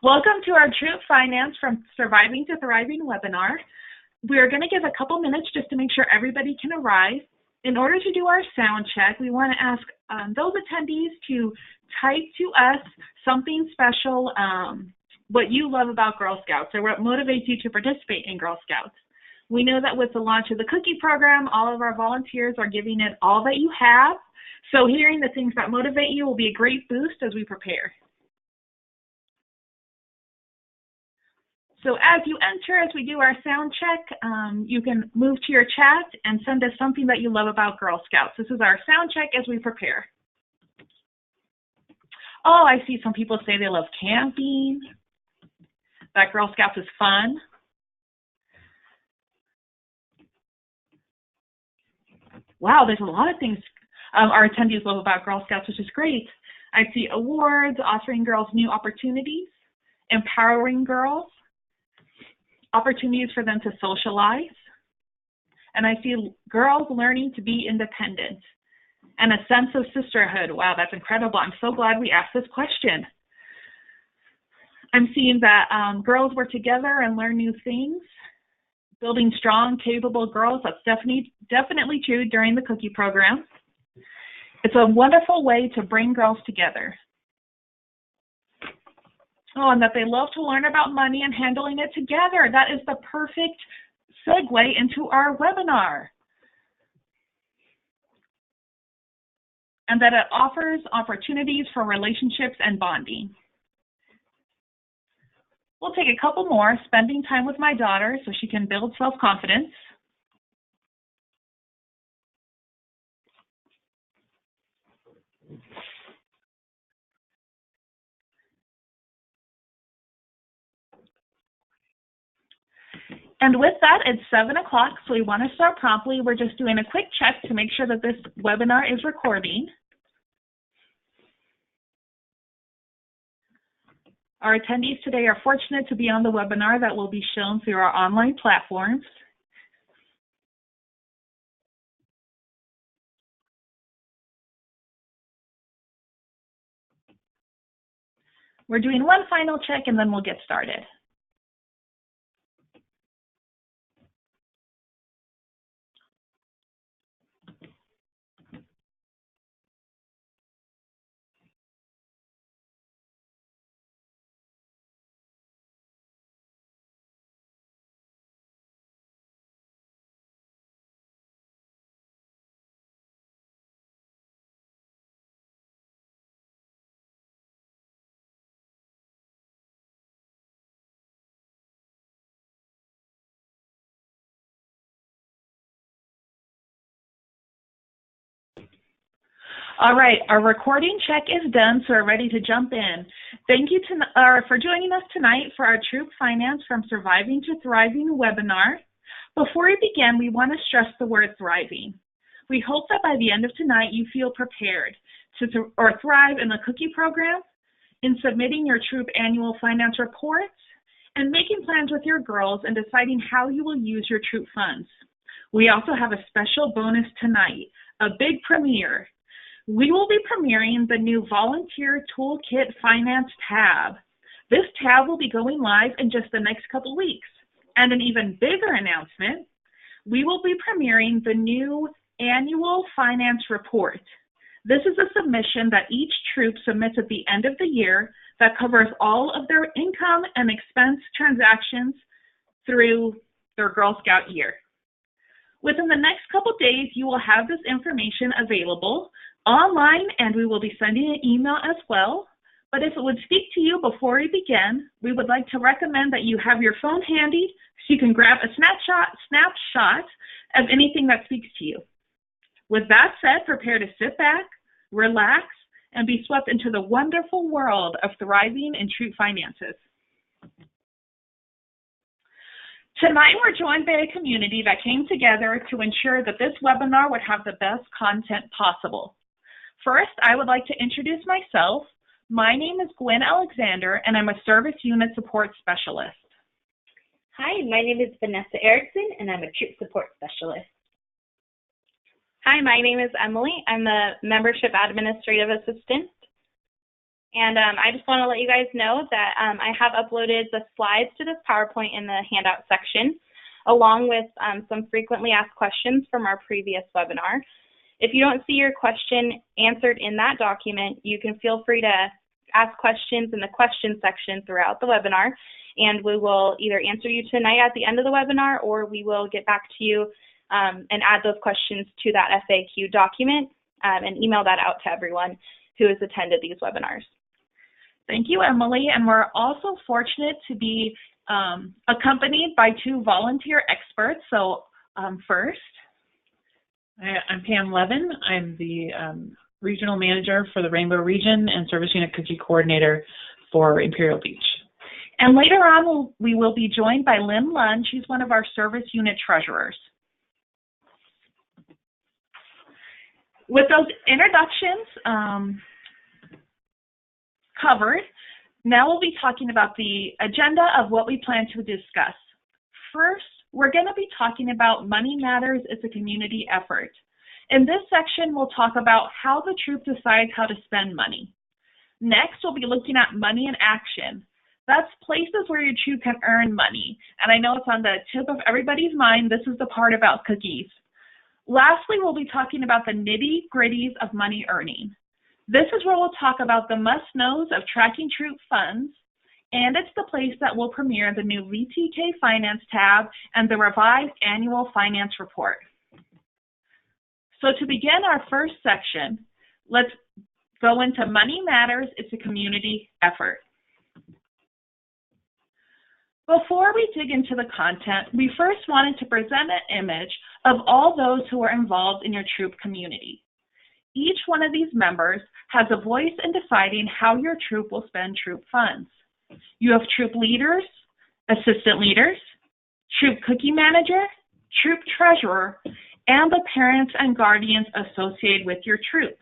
Welcome to our Troop Finance from Surviving to Thriving webinar. We're going to give a couple minutes just to make sure everybody can arrive. In order to do our sound check, we want to ask those attendees to type to us something special, what you love about Girl Scouts or what motivates you to participate in Girl Scouts. We know that with the launch of the cookie program, all of our volunteers are giving it all that you have. So hearing the things that motivate you will be a great boost as we prepare. So as you enter, as we do our sound check, you can move to your chat and send us something that you love about Girl Scouts. This is our sound check as we prepare. Oh, I see some people say they love camping, that Girl Scouts is fun. Wow, there's a lot of things our attendees love about Girl Scouts, which is great. I see awards, offering girls new opportunities, empowering girls, opportunities for them to socialize, and I see girls learning to be independent, and a sense of sisterhood. Wow, that's incredible. I'm so glad we asked this question. I'm seeing that girls work together and learn new things, building strong, capable girls. That's definitely true during the cookie program. It's a wonderful way to bring girls together. Oh, and that they love to learn about money and handling it together. That is the perfect segue into our webinar. And that it offers opportunities for relationships and bonding. We'll take a couple more, spending time with my daughter so she can build self-confidence. And with that, it's 7 o'clock, so we want to start promptly. We're just doing a quick check to make sure that this webinar is recording. Our attendees today are fortunate to be on the webinar that will be shown through our online platforms. We're doing one final check and then we'll get started. All right, our recording check is done, so we're ready to jump in. Thank you for joining us tonight for our Troop Finance from Surviving to Thriving webinar. Before we begin, we want to stress the word thriving. We hope that by the end of tonight, you feel prepared to thrive in the cookie program, in submitting your Troop annual finance reports, and making plans with your girls and deciding how you will use your Troop funds. We also have a special bonus tonight, a big premiere. We will be premiering the new Volunteer Toolkit Finance tab. This tab will be going live in just the next couple weeks. And an even bigger announcement, we will be premiering the new Annual Finance Report. This is a submission that each troop submits at the end of the year that covers all of their income and expense transactions through their Girl Scout year. Within the next couple days, you will have this information available online, and we will be sending an email as well. But if it would speak to you before we begin, we would like to recommend that you have your phone handy so you can grab a snapshot of anything that speaks to you. With that said, prepare to sit back, relax, and be swept into the wonderful world of thriving in Troop finances. Tonight, we're joined by a community that came together to ensure that this webinar would have the best content possible. First, I would like to introduce myself. My name is Gwen Alexander, and I'm a Service Unit Support Specialist. Hi, my name is Vanessa Erickson, and I'm a Troop Support Specialist. Hi, my name is Emily. I'm the Membership Administrative Assistant. And I just want to let you guys know that I have uploaded the slides to this PowerPoint in the handout section, along with some frequently asked questions from our previous webinar. If you don't see your question answered in that document, you can feel free to ask questions in the question section throughout the webinar, and we will either answer you tonight at the end of the webinar, or we will get back to you and add those questions to that FAQ document and email that out to everyone who has attended these webinars. Thank you, Emily. And we're also fortunate to be accompanied by two volunteer experts. So first, I'm Pam Levin. I'm the Regional Manager for the Rainbow Region and Service Unit Cookie Coordinator for Imperial Beach. And later on, we will be joined by Lynn Lunn. She's one of our Service Unit Treasurers. With those introductions covered, now we'll be talking about the agenda of what we plan to discuss. First, we're going to be talking about Money Matters as a community effort. In this section, we'll talk about how the troop decides how to spend money. Next, we'll be looking at money in action. That's places where your troop can earn money. And I know it's on the tip of everybody's mind. This is the part about cookies. Lastly, we'll be talking about the nitty-gritties of money earning. This is where we'll talk about the must-knows of tracking troop funds, and it's the place that will premiere the new VTK Finance tab and the revised annual finance report. So to begin our first section, let's go into Money Matters. It's a community effort. Before we dig into the content, we first wanted to present an image of all those who are involved in your troop community. Each one of these members has a voice in deciding how your troop will spend troop funds. You have troop leaders, assistant leaders, troop cookie manager, troop treasurer, and the parents and guardians associated with your troop.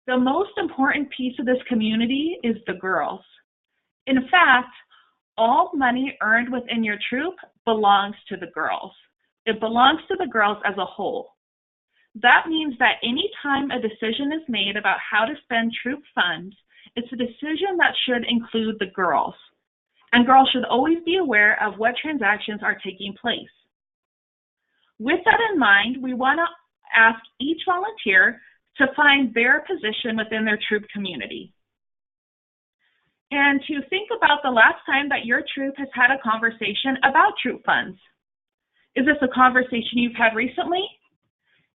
The most important piece of this community is the girls. In fact, all money earned within your troop belongs to the girls. It belongs to the girls as a whole. That means that any time a decision is made about how to spend troop funds, it's a decision that should include the girls. And girls should always be aware of what transactions are taking place. With that in mind, we want to ask each volunteer to find their position within their troop community. And to think about the last time that your troop has had a conversation about troop funds. Is this a conversation you've had recently?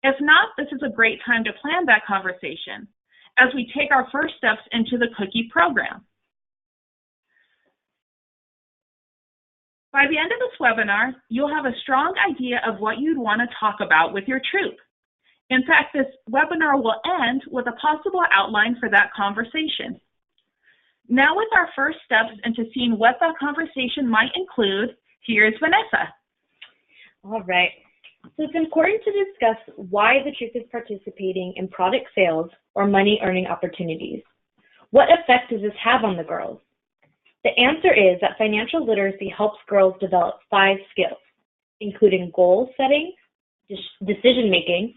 If not, this is a great time to plan that conversation as we take our first steps into the cookie program. By the end of this webinar, you'll have a strong idea of what you'd want to talk about with your troop. In fact, this webinar will end with a possible outline for that conversation. Now with our first steps into seeing what that conversation might include, here's Vanessa. All right. So it's important to discuss why the troop is participating in product sales or money earning opportunities. What effect does this have on the girls? The answer is that financial literacy helps girls develop 5 skills, including goal setting, decision making,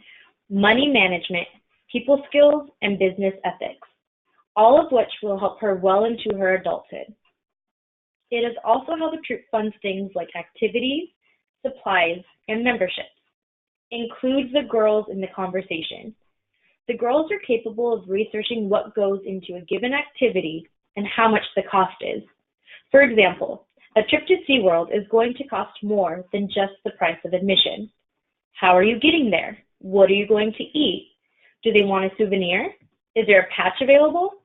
money management, people skills, and business ethics, all of which will help her well into her adulthood. It is also how the troop funds things like activities, supplies, and memberships. Includes the girls in the conversation. The girls are capable of researching what goes into a given activity and how much the cost is. For example, a trip to SeaWorld is going to cost more than just the price of admission. How are you getting there? What are you going to eat? Do they want a souvenir? Is there a patch available?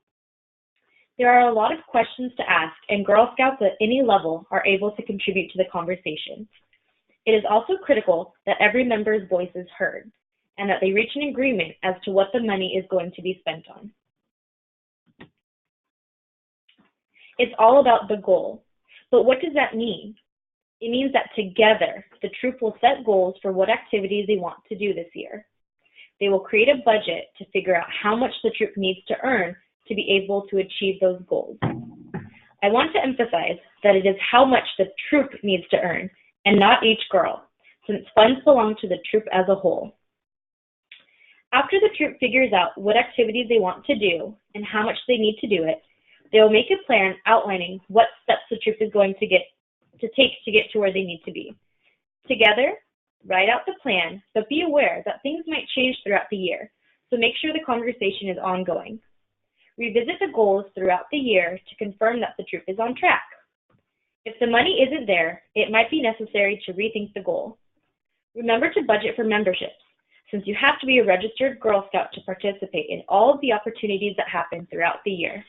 There are a lot of questions to ask, and Girl Scouts at any level are able to contribute to the conversation. It is also critical that every member's voice is heard and that they reach an agreement as to what the money is going to be spent on. It's all about the goal. But what does that mean? It means that together, the troop will set goals for what activities they want to do this year. They will create a budget to figure out how much the troop needs to earn to be able to achieve those goals. I want to emphasize that it is how much the troop needs to earn and not each girl, since funds belong to the troop as a whole. After the troop figures out what activities they want to do and how much they need to do it, they will make a plan outlining what steps the troop is going to take to get to where they need to be. Together, write out the plan, but be aware that things might change throughout the year, so make sure the conversation is ongoing. Revisit the goals throughout the year to confirm that the troop is on track. If the money isn't there, it might be necessary to rethink the goal. Remember to budget for memberships, since you have to be a registered Girl Scout to participate in all of the opportunities that happen throughout the year.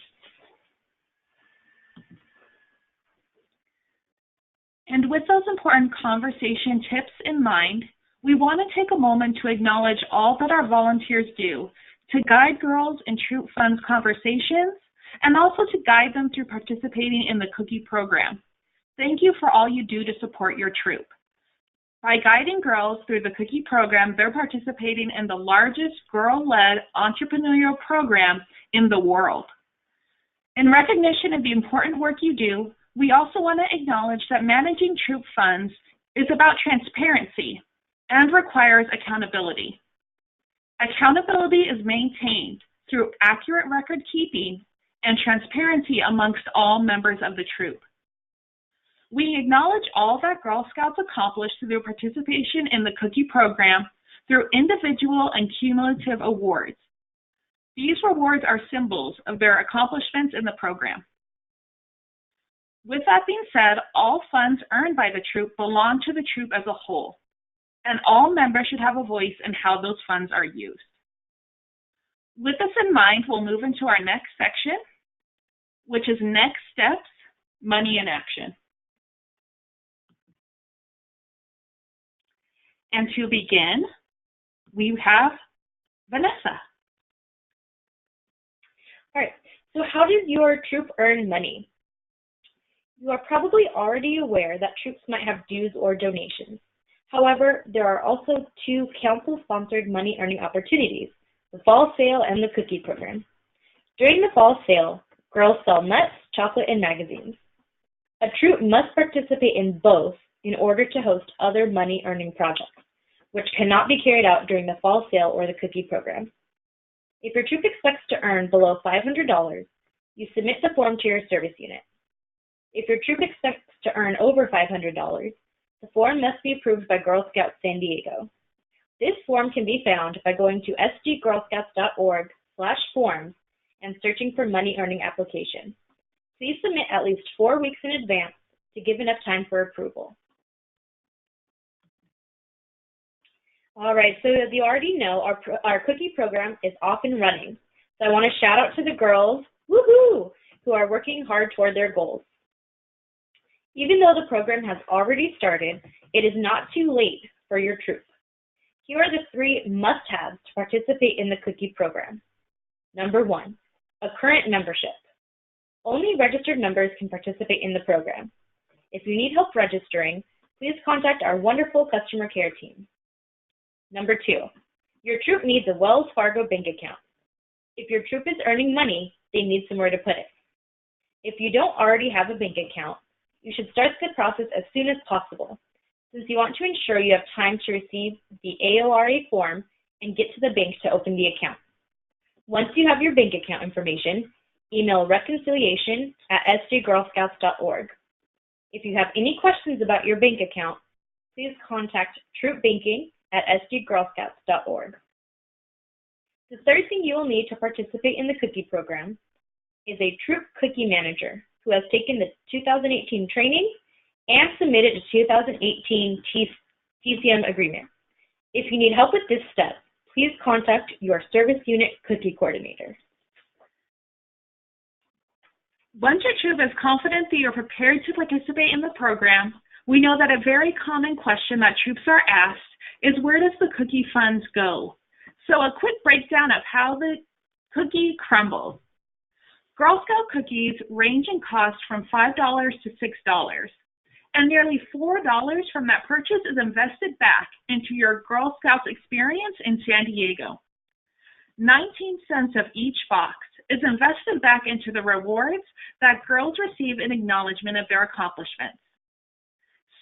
And with those important conversation tips in mind, we want to take a moment to acknowledge all that our volunteers do to guide girls in Troop Funds conversations and also to guide them through participating in the cookie program. Thank you for all you do to support your troop. By guiding girls through the cookie program, they're participating in the largest girl-led entrepreneurial program in the world. In recognition of the important work you do, we also want to acknowledge that managing troop funds is about transparency and requires accountability. Accountability is maintained through accurate record keeping and transparency amongst all members of the troop. We acknowledge all that Girl Scouts accomplish through their participation in the cookie program through individual and cumulative awards. These rewards are symbols of their accomplishments in the program. With that being said, all funds earned by the troop belong to the troop as a whole, and all members should have a voice in how those funds are used. With this in mind, we'll move into our next section, which is Next Steps, Money in Action. And to begin, we have Vanessa. All right, so how does your troop earn money? You are probably already aware that troops might have dues or donations. However, there are also two council-sponsored money-earning opportunities, the fall sale and the cookie program. During the fall sale, girls sell nuts, chocolate, and magazines. A troop must participate in both in order to host other money-earning projects, which cannot be carried out during the fall sale or the cookie program. If your troop expects to earn below $500, you submit the form to your service unit. If your troop expects to earn over $500, the form must be approved by Girl Scouts San Diego. This form can be found by going to sdgirlscouts.org/forms and searching for money earning application. Please submit at least 4 weeks in advance to give enough time for approval. All right, so as you already know, our cookie program is off and running. So I want to shout out to the girls, woohoo, who are working hard toward their goals. Even though the program has already started, it is not too late for your troop. Here are the 3 must-haves to participate in the cookie program. Number 1, a current membership. Only registered members can participate in the program. If you need help registering, please contact our wonderful customer care team. Number 2, your troop needs a Wells Fargo bank account. If your troop is earning money, they need somewhere to put it. If you don't already have a bank account, you should start the process as soon as possible, since you want to ensure you have time to receive the AORA form and get to the bank to open the account. Once you have your bank account information, email reconciliation@sdgirlscouts.org. If you have any questions about your bank account, please contact troopbanking@sdgirlscouts.org. The third thing you will need to participate in the cookie program is a troop cookie manager who has taken the 2018 training and submitted a 2018 TCM agreement. If you need help with this step, please contact your service unit cookie coordinator. Once your troop is confident that you're prepared to participate in the program, we know that a very common question that troops are asked is, where does the cookie funds go? So a quick breakdown of how the cookie crumbles. Girl Scout cookies range in cost from $5 to $6, and nearly $4 from that purchase is invested back into your Girl Scouts experience in San Diego. 19 cents of each box is invested back into the rewards that girls receive in acknowledgement of their accomplishments.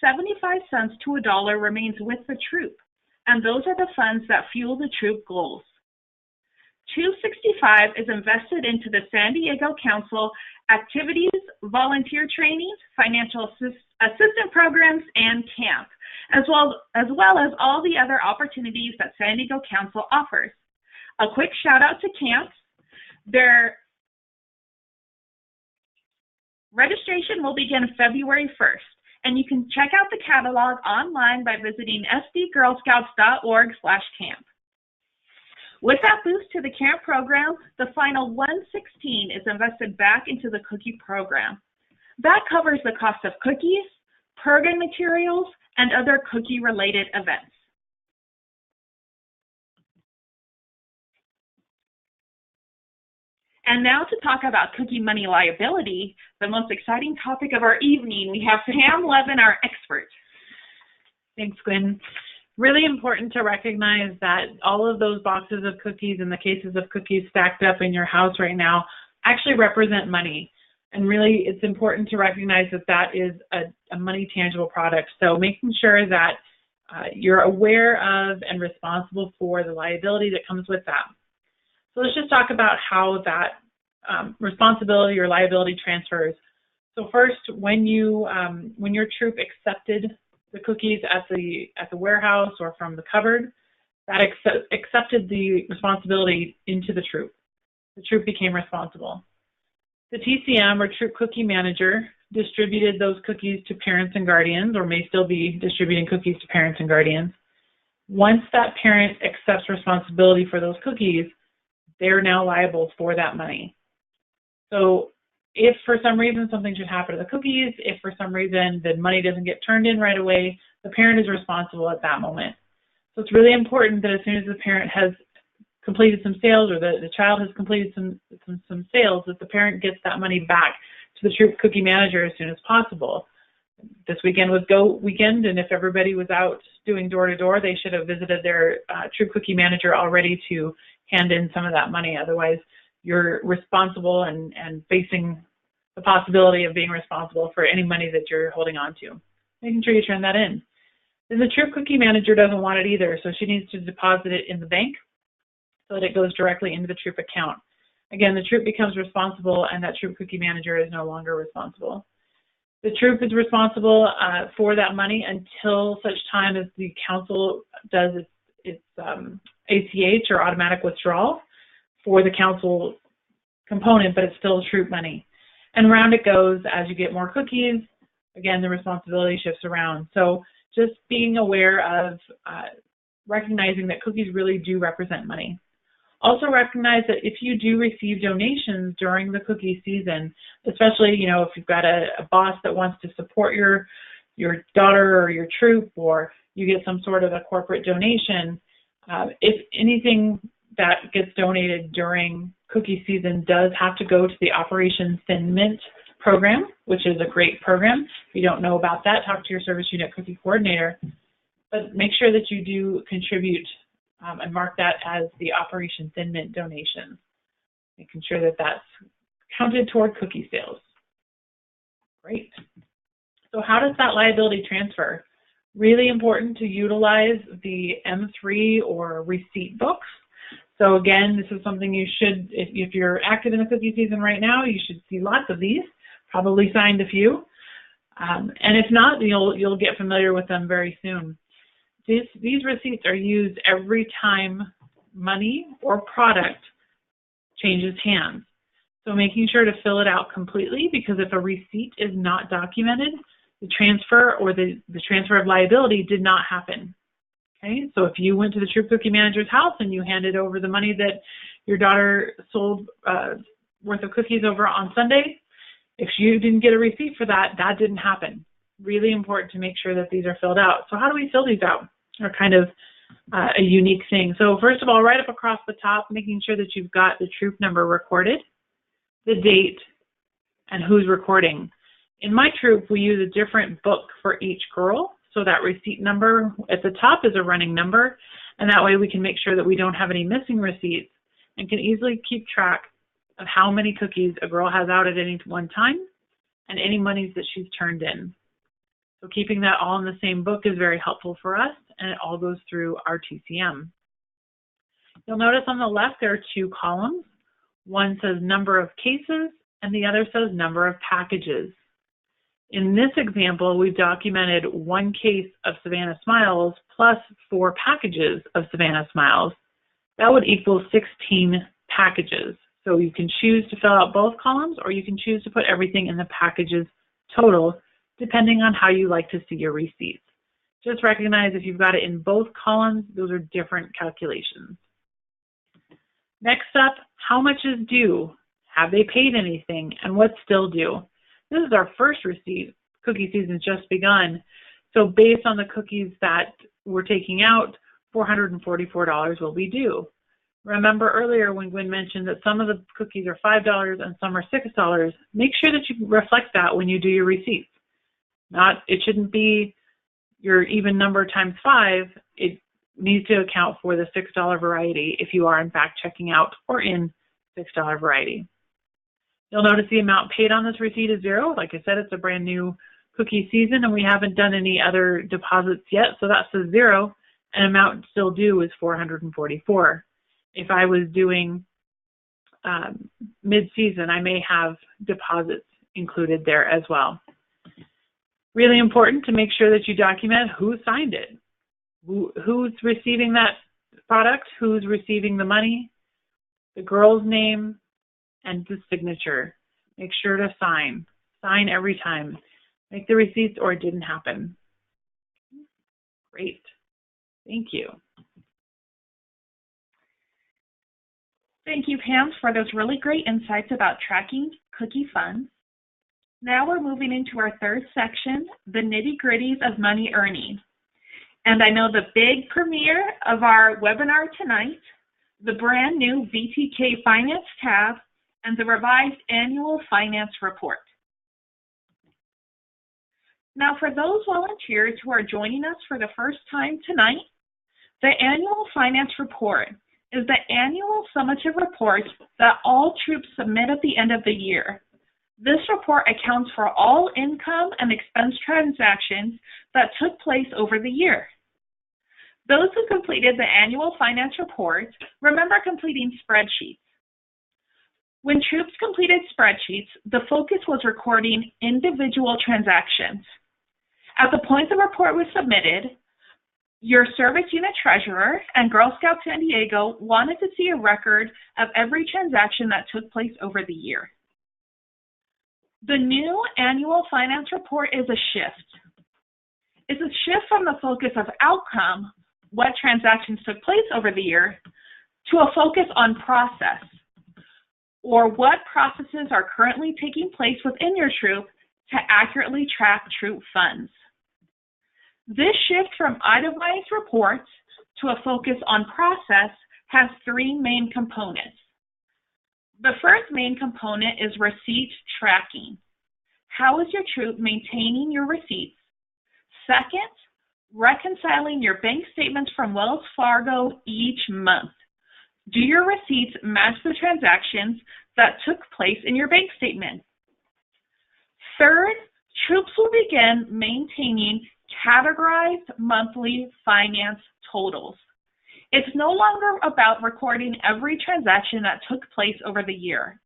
75 cents to $1 remains with the troop, and those are the funds that fuel the troop goals. $265 is invested into the San Diego Council activities, volunteer trainings, financial assistant programs, and camp, as well as all the other opportunities that San Diego Council offers. A quick shout out to camps. Their registration will begin February 1st, and you can check out the catalog online by visiting sdgirlscouts.org/camp. With that boost to the camp program, the final $116 is invested back into the cookie program. That covers the cost of cookies, program materials, and other cookie-related events. And now to talk about cookie money liability, the most exciting topic of our evening, we have Pam Levin, our expert. Thanks, Gwen. Really important to recognize that all of those boxes of cookies and the cases of cookies stacked up in your house right now actually represent money. And really, it's important to recognize that that is a money tangible product. So making sure that you're aware of and responsible for the liability that comes with that. So let's just talk about how that responsibility or liability transfers. So first, when your troop accepted the cookies at the warehouse or from the cupboard, that accepted the responsibility into the troop. The troop became responsible. The TCM, or Troop Cookie Manager, distributed those cookies to parents and guardians, or may still be distributing cookies to parents and guardians. Once that parent accepts responsibility for those cookies, they're now liable for that money. So if for some reason something should happen to the cookies, if for some reason the money doesn't get turned in right away, the parent is responsible at that moment. So it's really important that as soon as the parent has completed some sales, or the child has completed some sales, that the parent gets that money back to the Troop Cookie Manager as soon as possible. This weekend was Go Weekend, and if everybody was out doing door-to-door, they should have visited their Troop Cookie Manager already to hand in some of that money. Otherwise, you're responsible and facing the possibility of being responsible for any money that you're holding on to. Making sure you turn that in. Then the Troop Cookie Manager doesn't want it either, so she needs to deposit it in the bank so that it goes directly into the troop account. Again, the troop becomes responsible, and that Troop Cookie Manager is no longer responsible. The troop is responsible for that money until such time as the council does its ACH, or automatic withdrawal, for the council component, but it's still troop money. And around it goes as you get more cookies. Again, the responsibility shifts around. So just being aware of recognizing that cookies really do represent money. Also recognize that if you do receive donations during the cookie season, especially, if you've got a boss that wants to support your daughter or your troop, or you get some sort of a corporate donation, if anything that gets donated during cookie season does have to go to the Operation Thin Mint program, which is a great program. If you don't know about that, talk to your service unit cookie coordinator. But make sure that you do contribute and mark that as the Operation Thin Mint donation, making sure that that's counted toward cookie sales. Great. So how does that liability transfer? Really important to utilize the M3 or receipt books. So again, this is something you should, if you're active in the cookie season right now, you should see lots of these, probably signed a few. And if not, you'll get familiar with them very soon. These receipts are used every time money or product changes hands. So making sure to fill it out completely, because if a receipt is not documented, the transfer or the transfer of liability did not happen. Okay, so if you went to the Troop Cookie Manager's house and you handed over the money that your daughter sold worth of cookies over on Sunday, if you didn't get a receipt for that, that didn't happen. Really important to make sure that these are filled out. So how do we fill these out? Are kind of a unique thing. So first of all, right up across the top, making sure that you've got the troop number recorded, the date, and who's recording. In my troop, we use a different book for each girl. So that receipt number at the top is a running number, and that way we can make sure that we don't have any missing receipts and can easily keep track of how many cookies a girl has out at any one time and any monies that she's turned in. So keeping that all in the same book is very helpful for us, and it all goes through our TCM. You'll notice on the left there are two columns. One says number of cases and the other says number of packages. In this example, we've documented 1 case of Savannah Smiles plus 4 packages of Savannah Smiles. That would equal 16 packages. So you can choose to fill out both columns, or you can choose to put everything in the packages total, depending on how you like to see your receipts. Just recognize if you've got it in both columns, those are different calculations. Next up, how much is due? Have they paid anything? And what's still due? This is our first receipt. Cookie season's just begun. So based on the cookies that we're taking out, $444 will be due. Remember earlier when Gwen mentioned that some of the cookies are $5 and some are $6, make sure that you reflect that when you do your receipts. It shouldn't be your even number times 5. It needs to account for the $6 variety if you are in fact checking out or in $6 variety. You'll notice the amount paid on this receipt is 0. Like I said, it's a brand new cookie season and we haven't done any other deposits yet, so that says 0, and amount still due is $444. If I was doing mid-season, I may have deposits included there as well. Really important to make sure that you document who signed it, who's receiving that product, who's receiving the money, the girl's name, and the signature. Make sure to sign. Sign every time. Make the receipts or it didn't happen. Great. Thank you. Thank you, Pam, for those really great insights about tracking cookie funds. Now we're moving into our third section, the nitty-gritties of money earning. And I know the big premiere of our webinar tonight, the brand new VTK Finance tab, and the revised annual finance report. Now, for those volunteers who are joining us for the first time tonight, the annual finance report is the annual summative report that all troops submit at the end of the year. This report accounts for all income and expense transactions that took place over the year. Those who completed the annual finance report remember completing spreadsheets. When troops completed spreadsheets, the focus was recording individual transactions. At the point the report was submitted, your service unit treasurer and Girl Scouts San Diego wanted to see a record of every transaction that took place over the year. The new annual finance report is a shift. It's a shift from the focus of outcome, what transactions took place over the year, to a focus on process, or what processes are currently taking place within your troop to accurately track troop funds. This shift from itemized reports to a focus on process has 3 main components. The first main component is receipt tracking. How is your troop maintaining your receipts? Second, reconciling your bank statements from Wells Fargo each month. Do your receipts match the transactions that took place in your bank statement? Third, troops will begin maintaining categorized monthly finance totals. It's no longer about recording every transaction that took place over the year.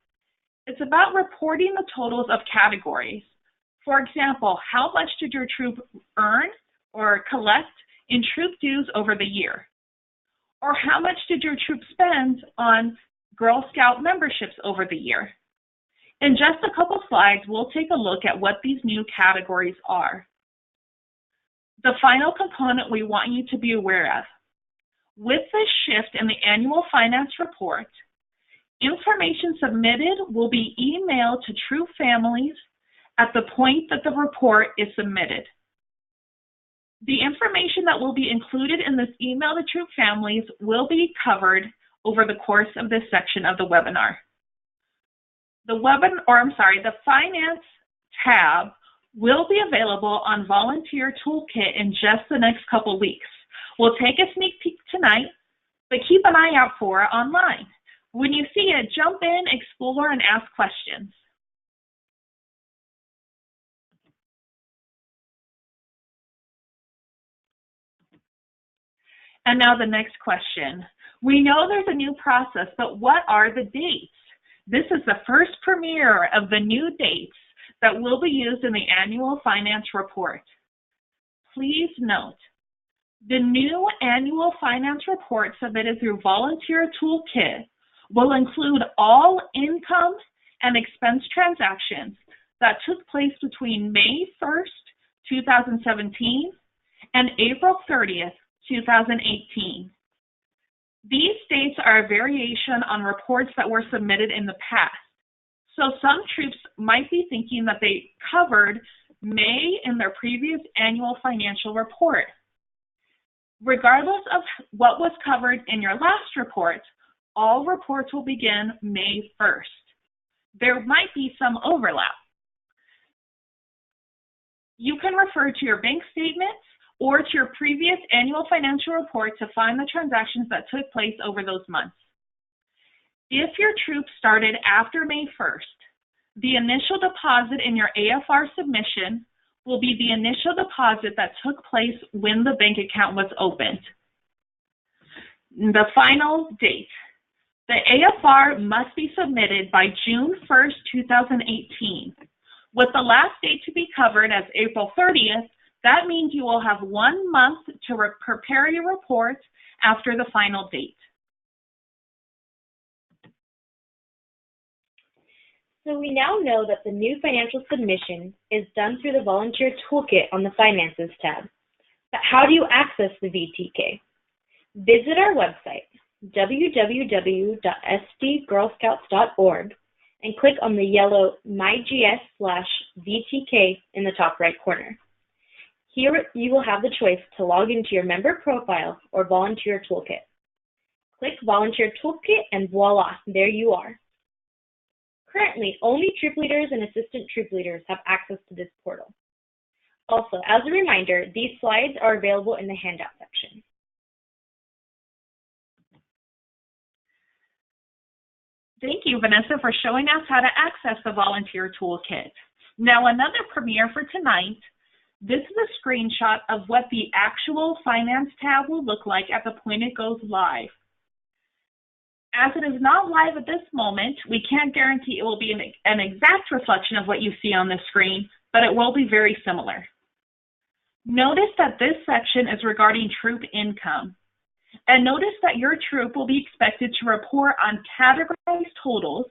It's about reporting the totals of categories. For example, how much did your troop earn or collect in troop dues over the year? Or how much did your troop spend on Girl Scout memberships over the year? In just a couple slides, we'll take a look at what these new categories are. The final component we want you to be aware of. With this shift in the annual finance report, information submitted will be emailed to troop families at the point that the report is submitted. The information that will be included in this email to troop families will be covered over the course of this section of the webinar. The finance tab will be available on Volunteer Toolkit in just the next couple weeks. We'll take a sneak peek tonight, but keep an eye out for it online. When you see it, jump in, explore, and ask questions. And now the next question. We know there's a new process, but what are the dates? This is the first premiere of the new dates that will be used in the annual finance report. Please note, the new annual finance report submitted through Volunteer Toolkit will include all income and expense transactions that took place between May 1st, 2017 and April 30th, 2018. These dates are a variation on reports that were submitted in the past. So some troops might be thinking that they covered May in their previous annual financial report. Regardless of what was covered in your last report, all reports will begin May 1st. There might be some overlap. You can refer to your bank statements or to your previous annual financial report to find the transactions that took place over those months. If your troop started after May 1st, the initial deposit in your AFR submission will be the initial deposit that took place when the bank account was opened. The final date. The AFR must be submitted by June 1st, 2018. With the last date to be covered as April 30th, that means you will have 1 month to prepare your report after the final date. So we now know that the new financial submission is done through the Volunteer Toolkit on the Finances tab. But how do you access the VTK? Visit our website, www.sdgirlscouts.org, and click on the yellow MyGS/VTK in the top right corner. Here you will have the choice to log into your member profile or Volunteer Toolkit. Click Volunteer Toolkit and voila, there you are. Currently, only troop leaders and assistant troop leaders have access to this portal. Also, as a reminder, these slides are available in the handout section. Thank you, Vanessa, for showing us how to access the Volunteer Toolkit. Now, another premiere for tonight. This is a screenshot of what the actual Finance tab will look like at the point it goes live. As it is not live at this moment, we can't guarantee it will be an exact reflection of what you see on the screen, but it will be very similar. Notice that this section is regarding troop income. And notice that your troop will be expected to report on categorized totals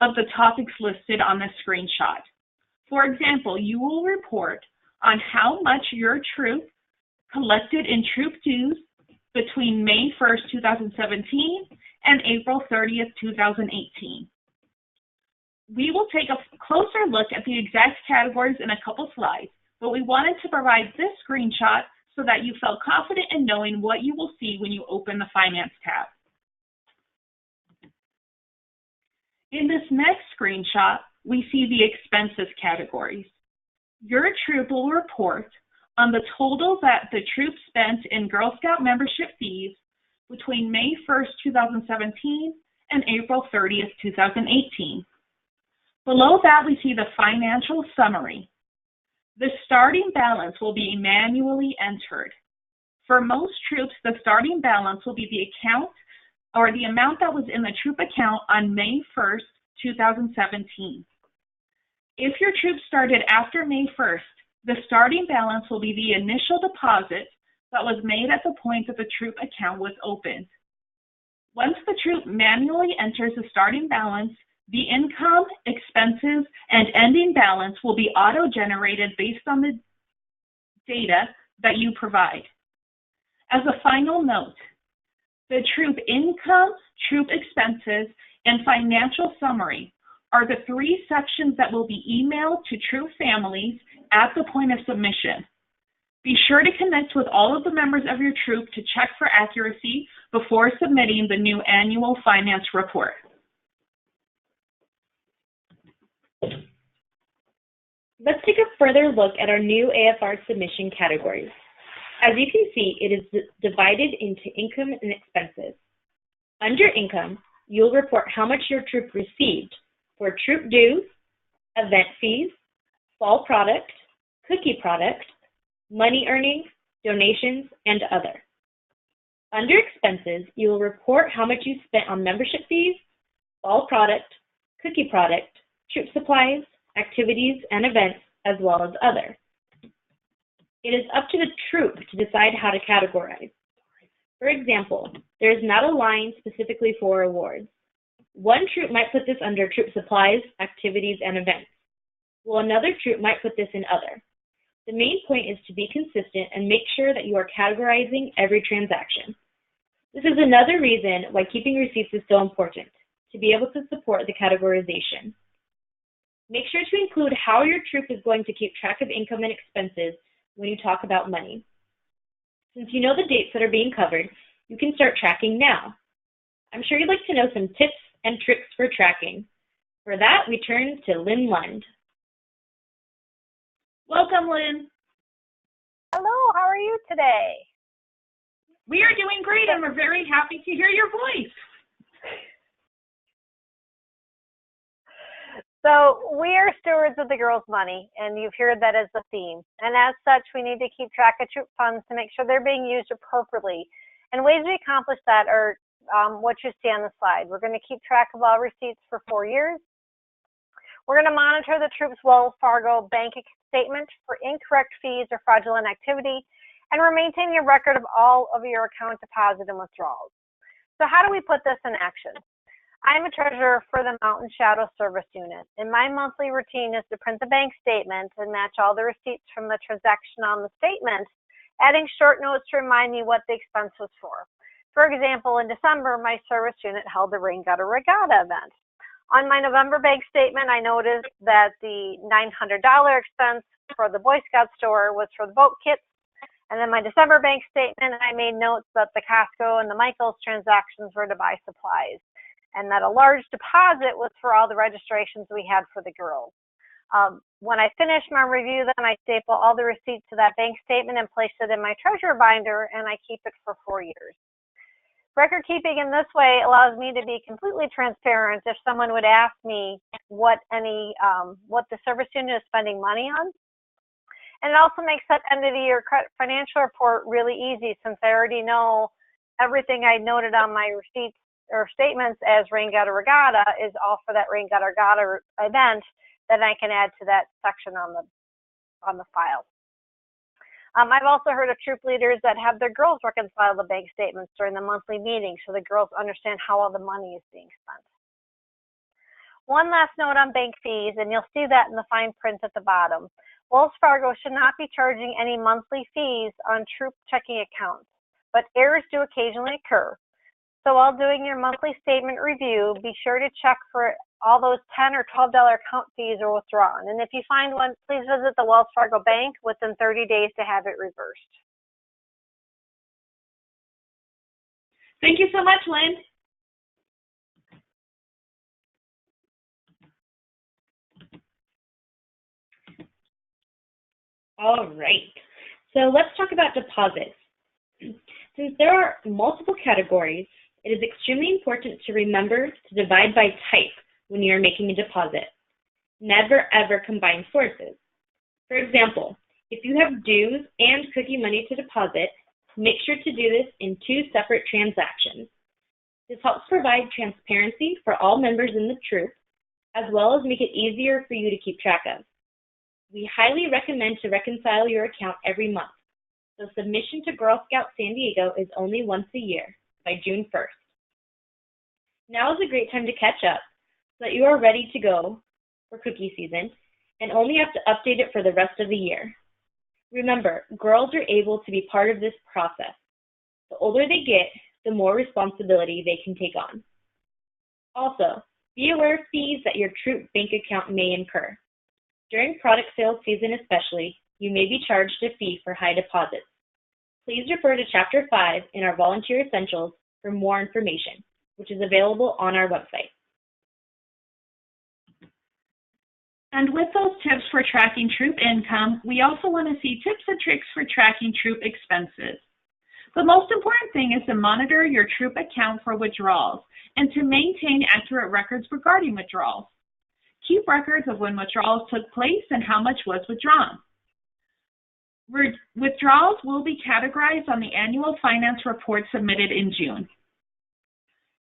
of the topics listed on the screenshot. For example, you will report on how much your troop collected in troop dues between May 1st, 2017 and April 30th, 2018. We will take a closer look at the exact categories in a couple slides, but we wanted to provide this screenshot so that you felt confident in knowing what you will see when you open the Finance tab. In this next screenshot, we see the expenses categories. Your troop will report on the total that the troop spent in Girl Scout membership fees between May 1st, 2017 and April 30th, 2018. Below that, we see the financial summary. The starting balance will be manually entered. For most troops, the starting balance will be the account or the amount that was in the troop account on May 1st, 2017. If your troop started after May 1st, the starting balance will be the initial deposit that was made at the point that the troop account was opened. Once the troop manually enters the starting balance, the income, expenses, and ending balance will be auto-generated based on the data that you provide. As a final note, the troop income, troop expenses, and financial summary are the 3 sections that will be emailed to troop families at the point of submission. Be sure to connect with all of the members of your troop to check for accuracy before submitting the new annual finance report. Let's take a further look at our new AFR submission categories. As you can see, it is divided into income and expenses. Under income, you'll report how much your troop received for troop dues, event fees, fall product, cookie product, money earnings, donations, and other. Under expenses, you will report how much you spent on membership fees, fall product, cookie product, troop supplies, activities, and events, as well as other. It is up to the troop to decide how to categorize. For example, there is not a line specifically for awards. One troop might put this under troop supplies, activities, and events, while another troop might put this in other. The main point is to be consistent and make sure that you are categorizing every transaction. This is another reason why keeping receipts is so important, to be able to support the categorization. Make sure to include how your troop is going to keep track of income and expenses when you talk about money. Since you know the dates that are being covered, you can start tracking now. I'm sure you'd like to know some tips and tricks for tracking. For that, we turn to Lynn Lund. Welcome, Lynn. Hello, how are you today? We are doing great, and we're very happy to hear your voice. So we are stewards of the girls' money, and you've heard that as the theme. And as such, we need to keep track of troop funds to make sure they're being used appropriately. And ways we accomplish that are what you see on the slide. We're going to keep track of all receipts for 4 years. We're going to monitor the troop's Wells Fargo bank statement for incorrect fees or fraudulent activity, and we're maintaining a record of all of your account deposit and withdrawals. So how do we put this in action? I'm a treasurer for the Mountain Shadow Service Unit, and my monthly routine is to print the bank statement and match all the receipts from the transaction on the statement, adding short notes to remind me what the expense was for. For example, in December, my service unit held the Rain Gutter Regatta event. On my November bank statement, I noticed that the $900 expense for the Boy Scout store was for the boat kits. And then my December bank statement, I made notes that the Costco and the Michaels transactions were to buy supplies, and that a large deposit was for all the registrations we had for the girls. When I finish my review, then I staple all the receipts to that bank statement and place it in my treasurer binder, and I keep it for 4 years. Record keeping in this way allows me to be completely transparent if someone would ask me what the service unit is spending money on. And it also makes that end of the year financial report really easy, since I already know everything I noted on my receipts or statements as Rain Gutter Regatta is all for that Rain Gutter Regatta event that I can add to that section on the file. I've also heard of troop leaders that have their girls reconcile the bank statements during the monthly meeting so the girls understand how all the money is being spent. One last note on bank fees, and you'll see that in the fine print at the bottom. Wells Fargo should not be charging any monthly fees on troop checking accounts, but errors do occasionally occur. So while doing your monthly statement review, be sure to check for all those $10 or $12 account fees are withdrawn. And if you find one, please visit the Wells Fargo Bank within 30 days to have it reversed. Thank you so much, Lynn. All right, so let's talk about deposits. Since there are multiple categories, it is extremely important to remember to divide by type when you are making a deposit. Never ever combine sources. For example, if you have dues and cookie money to deposit, make sure to do this in 2 separate transactions. This helps provide transparency for all members in the troop, as well as make it easier for you to keep track of. We highly recommend to reconcile your account every month, so submission to Girl Scouts San Diego is only once a year, by June 1st. Now is a great time to catch up so that you are ready to go for cookie season and only have to update it for the rest of the year. Remember, girls are able to be part of this process. The older they get, the more responsibility they can take on. Also, be aware of fees that your troop bank account may incur. During product sales season especially, you may be charged a fee for high deposits. Please refer to Chapter 5 in our Volunteer Essentials for more information, which is available on our website. And with those tips for tracking troop income, we also want to see tips and tricks for tracking troop expenses. The most important thing is to monitor your troop account for withdrawals and to maintain accurate records regarding withdrawals. Keep records of when withdrawals took place and how much was withdrawn. Withdrawals will be categorized on the annual finance report submitted in June.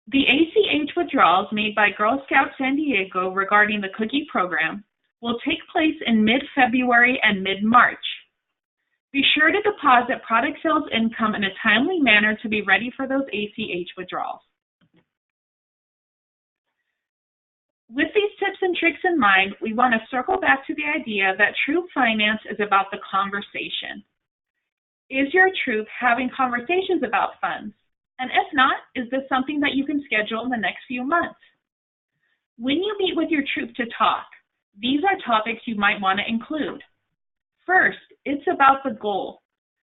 The ACH withdrawals made by Girl Scouts San Diego regarding the cookie program will take place in mid-February and mid-March. Be sure to deposit product sales income in a timely manner to be ready for those ACH withdrawals. With these tips and tricks in mind, we want to circle back to the idea that troop finance is about the conversation. Is your troop having conversations about funds? And if not, is this something that you can schedule in the next few months? When you meet with your troop to talk, these are topics you might want to include. First, it's about the goal.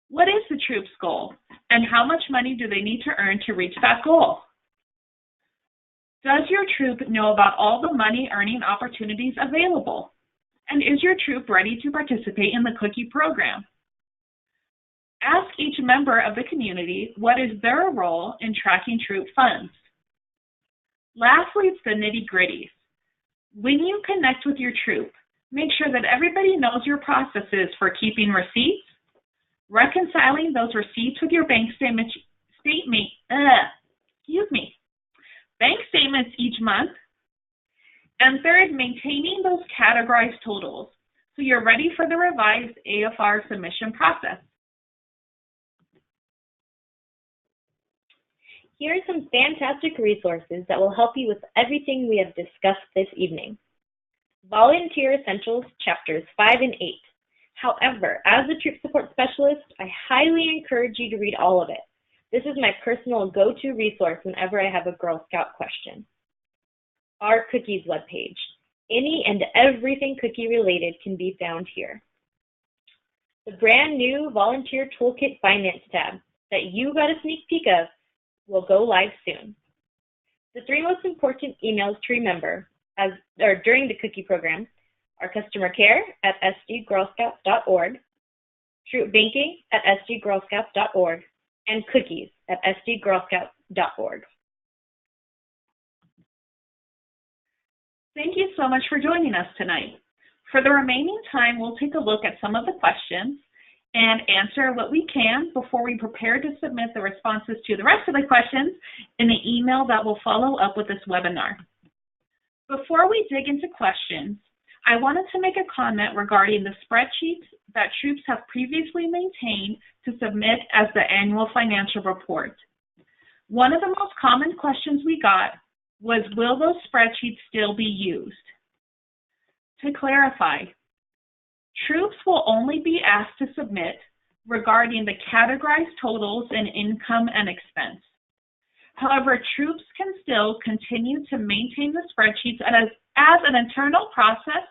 What is the troop's goal? And how much money do they need to earn to reach that goal? Does your troop know about all the money earning opportunities available? And is your troop ready to participate in the cookie program? Ask each member of the community what is their role in tracking troop funds. Lastly, it's the nitty-gritties. When you connect with your troop, make sure that everybody knows your processes for keeping receipts, reconciling those receipts with your bank statements each month, and third, maintaining those categorized totals so you're ready for the revised AFR submission process. Here are some fantastic resources that will help you with everything we have discussed this evening. Volunteer Essentials Chapters 5 and 8. However, as a troop support specialist, I highly encourage you to read all of it. This is my personal go-to resource whenever I have a Girl Scout question. Our cookies webpage. Any and everything cookie related can be found here. The brand new Volunteer Toolkit Finance tab that you got a sneak peek of will go live soon. The 3 most important emails to remember during the cookie program are customer care at sdgirlscouts.org, troop banking at sdgirlscouts.org, and cookies at sdgirlscouts.org. Thank you so much for joining us tonight. For the remaining time, we'll take a look at some of the questions and answer what we can before we prepare to submit the responses to the rest of the questions in the email that will follow up with this webinar. Before we dig into questions, I wanted to make a comment regarding the spreadsheets that troops have previously maintained to submit as the annual financial report. One of the most common questions we got was, will those spreadsheets still be used? To clarify, troops will only be asked to submit regarding the categorized totals in income and expense. However, troops can still continue to maintain the spreadsheets as an internal process,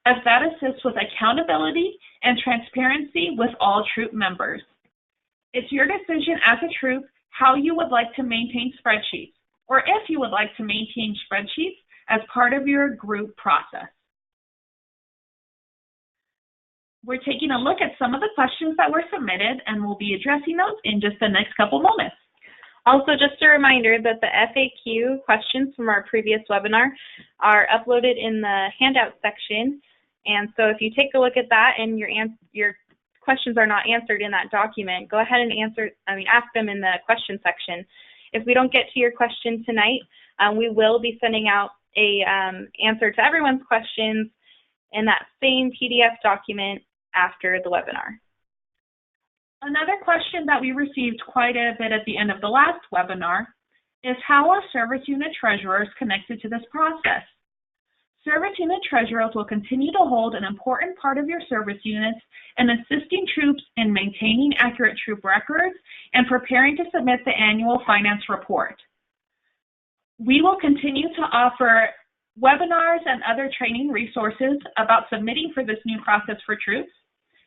as that assists with accountability and transparency with all troop members. It's your decision as a troop how you would like to maintain spreadsheets, or if you would like to maintain spreadsheets as part of your group process. We're taking a look at some of the questions that were submitted, and we'll be addressing those in just the next couple moments. Also, just a reminder that the FAQ questions from our previous webinar are uploaded in the handout section. And so if you take a look at that and your questions are not answered in that document, go ahead and ask them in the question section. If we don't get to your question tonight, we will be sending out a answer to everyone's questions in that same PDF document after the webinar. Another question that we received quite a bit at the end of the last webinar is, how are service unit treasurers connected to this process? Service unit treasurers will continue to hold an important part of your service units in assisting troops in maintaining accurate troop records and preparing to submit the annual finance report. We will continue to offer webinars and other training resources about submitting for this new process for troops,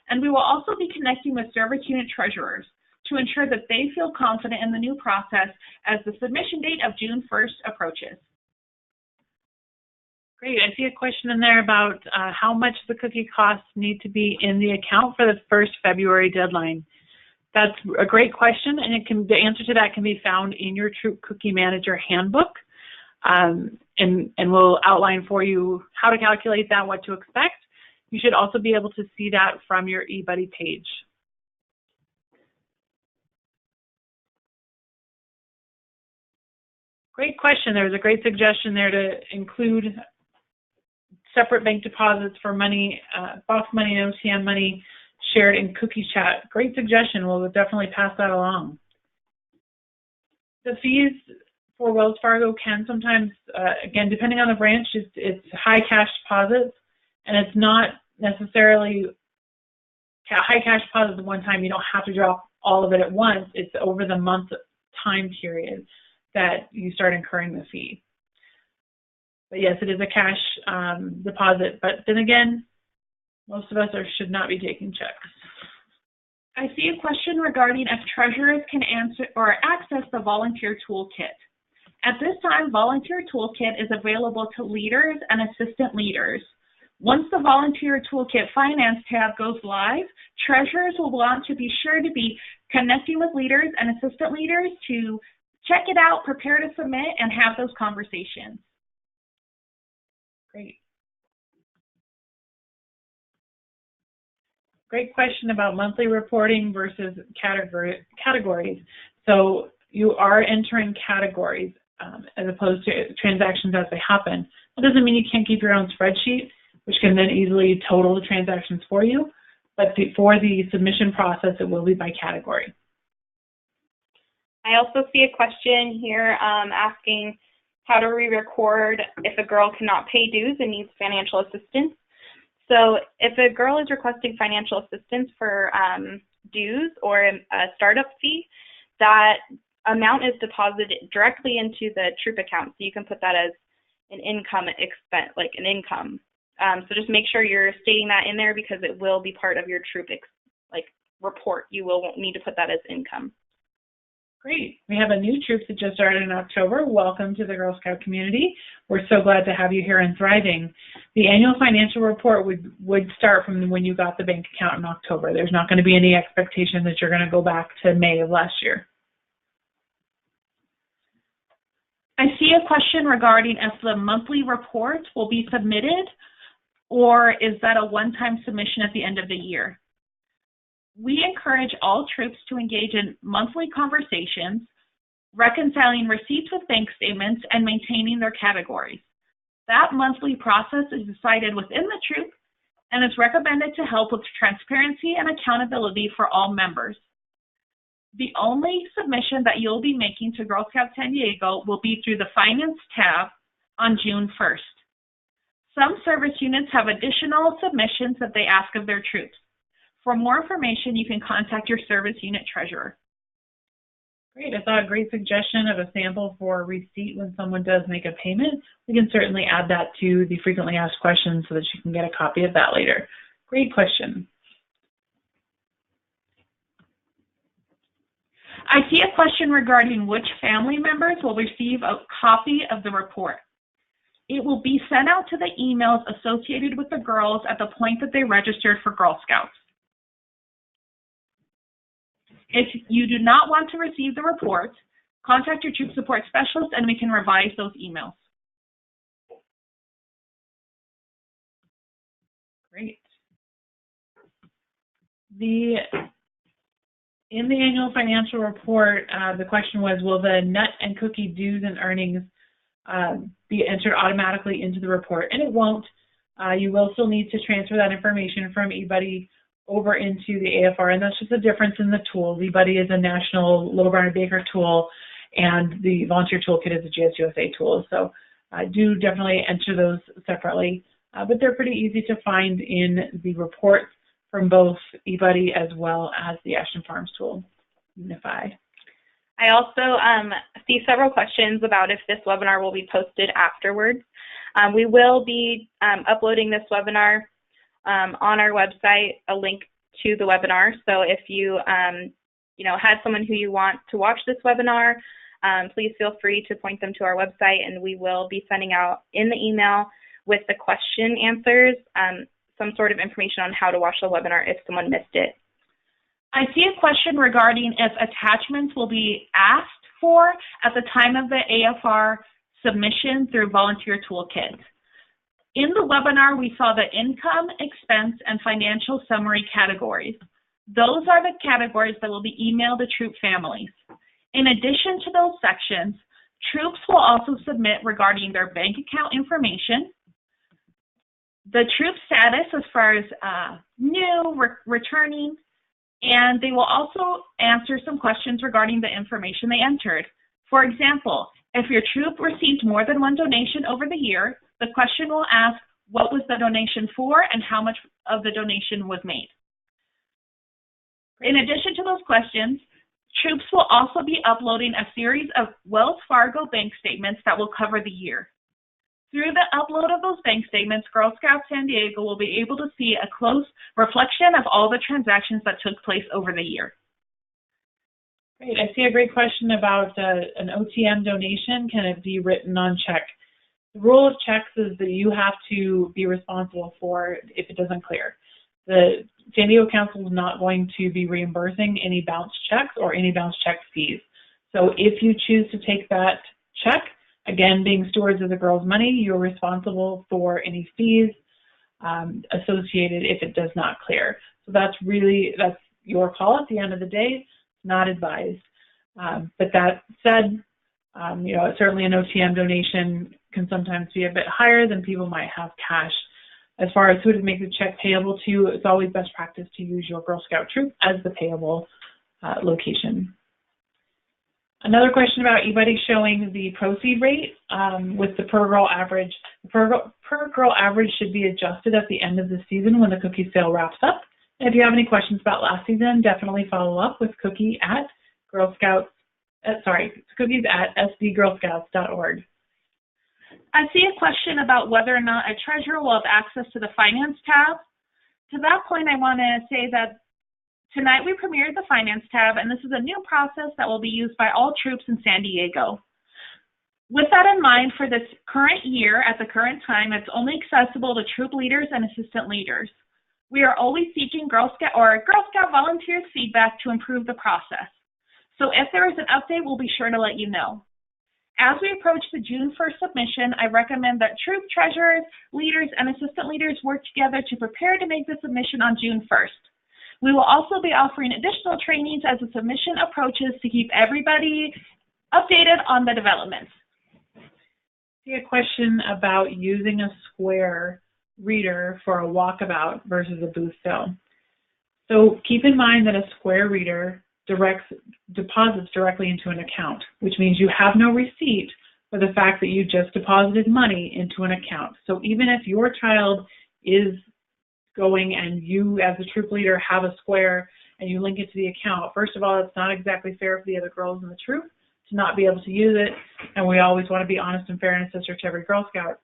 and we will also be connecting with service unit treasurers to ensure that they feel confident in the new process as the submission date of June 1st approaches. Great. I see a question in there about how much the cookie costs need to be in the account for the first February deadline. That's a great question, and the answer to that can be found in your Troop Cookie Manager Handbook, and we'll outline for you how to calculate that, what to expect. You should also be able to see that from your eBuddy page. Great question. There was a great suggestion there to include separate bank deposits for money, box money and OTM money shared in cookie chat. Great suggestion. We'll definitely pass that along. The fees for Wells Fargo can sometimes, again, depending on the branch, it's high cash deposits, and it's not necessarily high cash deposits at one time. You don't have to drop all of it at once. It's over the month time period that you start incurring the fee. But yes, it is a cash deposit. But then again, most of us should not be taking checks. I see a question regarding if treasurers can answer or access the volunteer toolkit. At this time, volunteer toolkit is available to leaders and assistant leaders. Once the volunteer toolkit finance tab goes live, treasurers will want to be sure to be connecting with leaders and assistant leaders to check it out, prepare to submit, and have those conversations. Great. Great question about monthly reporting versus categories. So you are entering categories as opposed to transactions as they happen. That doesn't mean you can't keep your own spreadsheet, which can then easily total the transactions for you. But for the submission process, it will be by category. I also see a question here asking, how do we record if a girl cannot pay dues and needs financial assistance? So if a girl is requesting financial assistance for dues or a startup fee, that amount is deposited directly into the Troop account. So you can put that as an income expense, like an income. So just make sure you're stating that in there because it will be part of your Troop report. You will need to put that as income. Great. We have a new troop that just started in October. Welcome to the Girl Scout community. We're so glad to have you here and thriving. The annual financial report would start from when you got the bank account in October. There's not going to be any expectation that you're going to go back to May of last year. I see a question regarding if the monthly report will be submitted or is that a one-time submission at the end of the year. We encourage all troops to engage in monthly conversations, reconciling receipts with bank statements, and maintaining their categories. That monthly process is decided within the troop and is recommended to help with transparency and accountability for all members. The only submission that you'll be making to Girl Scouts San Diego will be through the Finance tab on June 1st. Some service units have additional submissions that they ask of their troops. For more information, you can contact your service unit treasurer. Great. I thought a great suggestion of a sample for a receipt when someone does make a payment. We can certainly add that to the frequently asked questions so that you can get a copy of that later. Great question. I see a question regarding which family members will receive a copy of the report. It will be sent out to the emails associated with the girls at the point that they registered for Girl Scouts. If you do not want to receive the report, contact your troop support specialist and we can revise those emails. Great. In the annual financial report, the question was, will the nut and cookie dues and earnings be entered automatically into the report? And it won't. You will still need to transfer that information from eBuddy over into the AFR, and that's just a difference in the tool. eBuddy is a national Little Brown and Baker tool, and the Volunteer Toolkit is a GSUSA tool. So do definitely enter those separately, but they're pretty easy to find in the reports from both eBuddy as well as the Ashton Farms tool, Unify. I also see several questions about if this webinar will be posted afterwards. We will be uploading this webinar on our website, a link to the webinar. So if you, had someone who you want to watch this webinar, please feel free to point them to our website, and we will be sending out in the email with the question answers some sort of information on how to watch the webinar if someone missed it. I see a question regarding if attachments will be asked for at the time of the AFR submission through Volunteer Toolkit. In the webinar, we saw the income, expense, and financial summary categories. Those are the categories that will be emailed to troop families. In addition to those sections, troops will also submit regarding their bank account information, the troop status as far as new, returning, and they will also answer some questions regarding the information they entered. For example, if your troop received more than one donation over the year, the question will ask what was the donation for and how much of the donation was made. In addition to those questions, troops will also be uploading a series of Wells Fargo bank statements that will cover the year. Through the upload of those bank statements, Girl Scouts San Diego will be able to see a close reflection of all the transactions that took place over the year. Great. I see a great question about an OTM donation. Can it be written on check? The rule of checks is that you have to be responsible for if it doesn't clear. The San Diego Council is not going to be reimbursing any bounced checks or any bounced check fees. So if you choose to take that check, again, being stewards of the girls' money, you're responsible for any fees associated if it does not clear. So that's your call at the end of the day, not advised. But that said, certainly an OTM donation can sometimes be a bit higher than people might have cash. As far as who to make the check payable to, it's always best practice to use your Girl Scout troop as the payable location. Another question about eBuddy showing the proceed rate with the per girl average. The per girl average should be adjusted at the end of the season when the cookie sale wraps up. And if you have any questions about last season, definitely follow up with cookies at sdgirlscouts.org. I see a question about whether or not a treasurer will have access to the finance tab. To that point, I want to say that tonight we premiered the finance tab, and this is a new process that will be used by all troops in San Diego. With that in mind, for this current year, at the current time, it's only accessible to troop leaders and assistant leaders. We are always seeking Girl Scout volunteers' feedback to improve the process. So if there is an update, we'll be sure to let you know. As we approach the June 1st submission, I recommend that troop treasurers, leaders, and assistant leaders work together to prepare to make the submission on June 1st. We will also be offering additional trainings as the submission approaches to keep everybody updated on the developments. I see a question about using a Square reader for a walkabout versus a booth sale. So keep in mind that a Square reader deposits directly into an account, which means you have no receipt for the fact that you just deposited money into an account. So even if your child is going and you as a troop leader have a Square and you link it to the account, first of all, it's not exactly fair for the other girls in the troop to not be able to use it, and we always want to be honest and fair and a sister to every Girl Scout.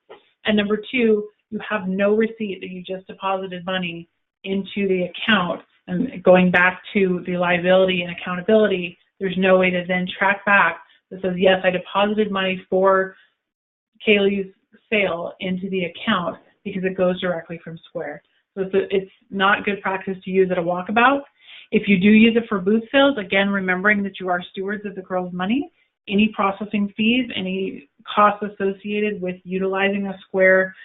And number two, you have no receipt that you just deposited money into the account. And going back to the liability and accountability, there's no way to then track back that says, yes, I deposited money for Kaylee's sale into the account, because it goes directly from Square. So it's not good practice to use at a walkabout. If you do use it for booth sales, again, remembering that you are stewards of the girls' money, any processing fees, any costs associated with utilizing a Square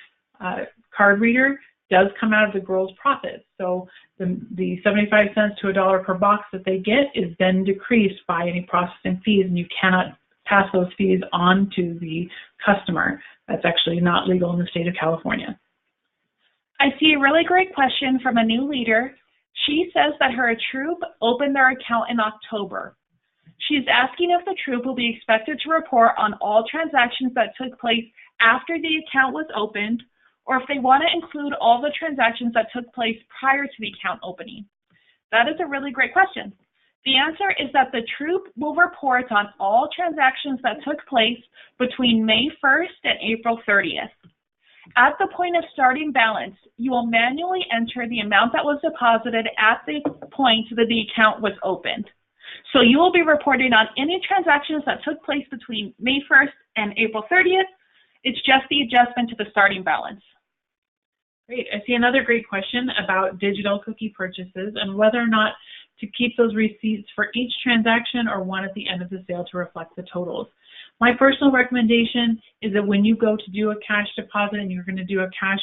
card reader does come out of the girls' profits. So the 75 cents to $1 per box that they get is then decreased by any processing fees, and you cannot pass those fees on to the customer. That's actually not legal in the state of California. I see a really great question from a new leader. She says that her troop opened their account in October. She's asking if the troop will be expected to report on all transactions that took place after the account was opened, or if they want to include all the transactions that took place prior to the account opening. That is a really great question. The answer is that the troop will report on all transactions that took place between May 1st and April 30th. At the point of starting balance, you will manually enter the amount that was deposited at the point that the account was opened. So you will be reporting on any transactions that took place between May 1st and April 30th. It's just the adjustment to the starting balance. Great. I see another great question about digital cookie purchases and whether or not to keep those receipts for each transaction or one at the end of the sale to reflect the totals. My personal recommendation is that when you go to do a cash deposit and you're going to do a cash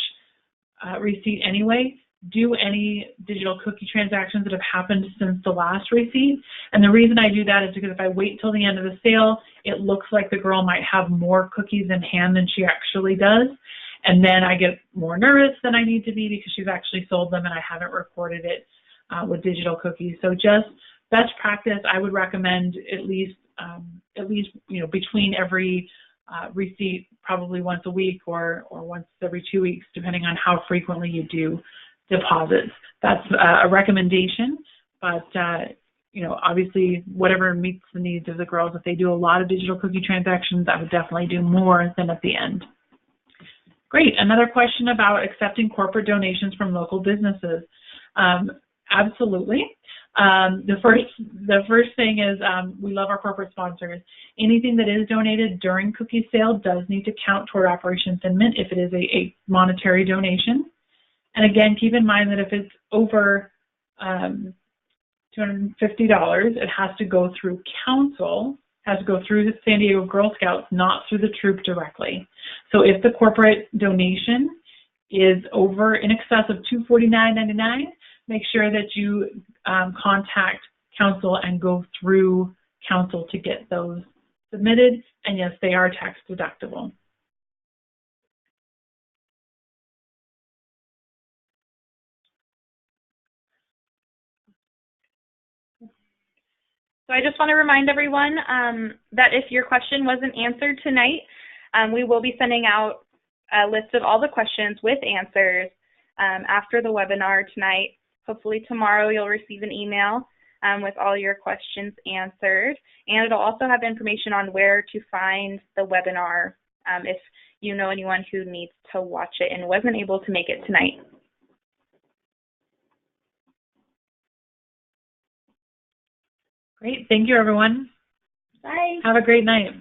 receipt anyway, do any digital cookie transactions that have happened since the last receipt. And the reason I do that is because if I wait till the end of the sale, it looks like the girl might have more cookies in hand than she actually does. And then I get more nervous than I need to be because she's actually sold them and I haven't recorded it with digital cookies. So just best practice, I would recommend at least between every receipt, probably once a week or once every 2 weeks, depending on how frequently you do deposits. That's a recommendation, but obviously whatever meets the needs of the girls. If they do a lot of digital cookie transactions, I would definitely do more than at the end. Great. Another question about accepting corporate donations from local businesses. Absolutely. The first thing is we love our corporate sponsors. Anything that is donated during cookie sale does need to count toward Operation Thin Mint if it is a monetary donation. And again, keep in mind that if it's over $250, it has to go through council, has to go through the San Diego Girl Scouts, not through the troop directly. So if the corporate donation is over in excess of $249.99, make sure that you contact council and go through council to get those submitted. And yes, they are tax deductible. So I just want to remind everyone that if your question wasn't answered tonight, we will be sending out a list of all the questions with answers after the webinar tonight. Hopefully tomorrow you'll receive an email with all your questions answered, and it'll also have information on where to find the webinar if you know anyone who needs to watch it and wasn't able to make it tonight. Great. Thank you, everyone. Bye. Have a great night.